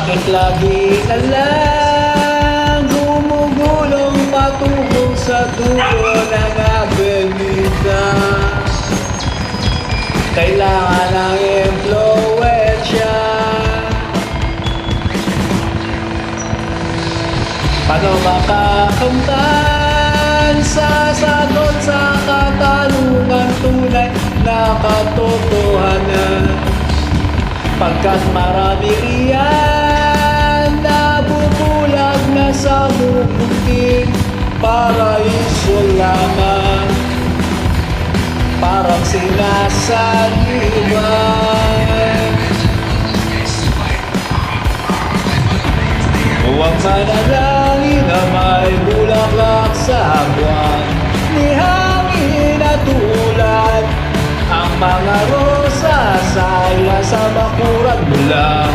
Bakit lagi ka lang gumugulong patungo sa dulo ng avenida? Kailangan ng impluwensya. Paano makakamtan sa sagot sa katanungan tunay na katotohanan? Pagkat marami riyan nabubulag na sa mumunting paraiso lamang, parang sinasaliwan. Huwag manalangin na may bulaklak sa buwan, ni hangin at ulan. Ang mga rosas ay nasa bakuran mo lang,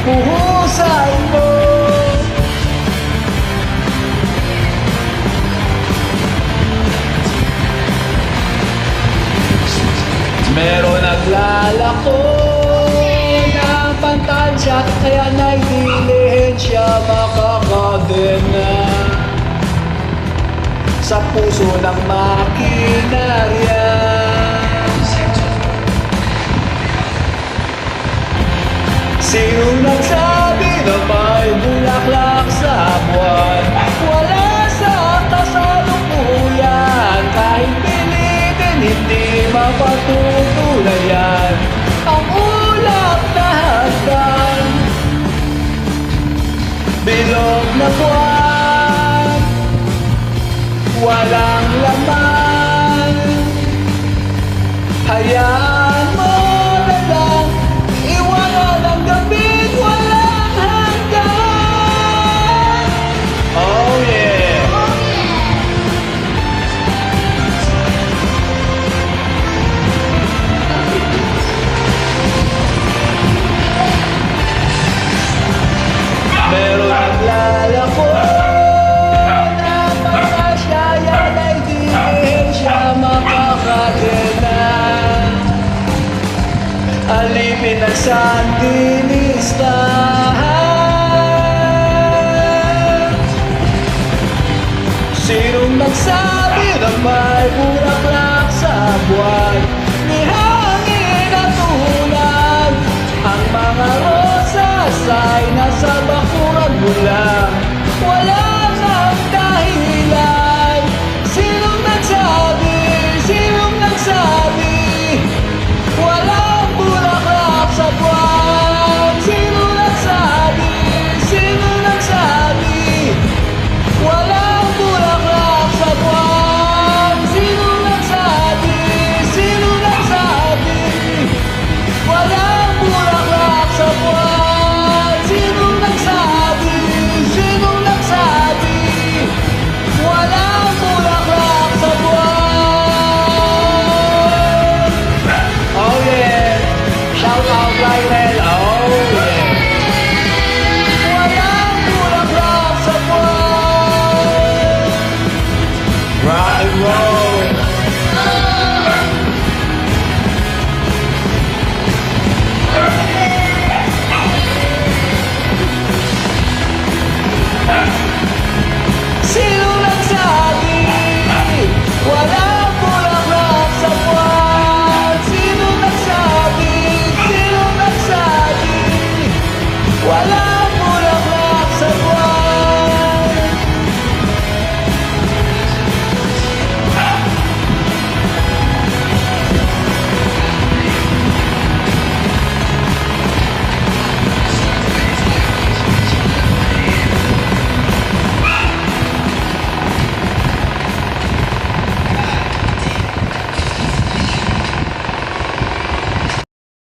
puhusan mo. Meron naglalako ng pantansya, kaya na'y dilihensya makakadena sa puso ng makinarya. Sino nagsabi na may bulaklak sa buwan? Wala sa kasalukuyan, kahit pilitin hindi mapatutulayan ang ulap na hagdan. Bilog na buwan, walang laman. Hayaan mo na lang, iwanan ang gabing walang hanggan. Oh yeah! Meron naglalako na pagkasyaya na'y di siya makakagena. Alipin ang sandinista. Sinong nagsabi na may bulaklak sa buwan? Ni hangin at ulan. Ang mga rosas ay nasa bakuran mo lang, wala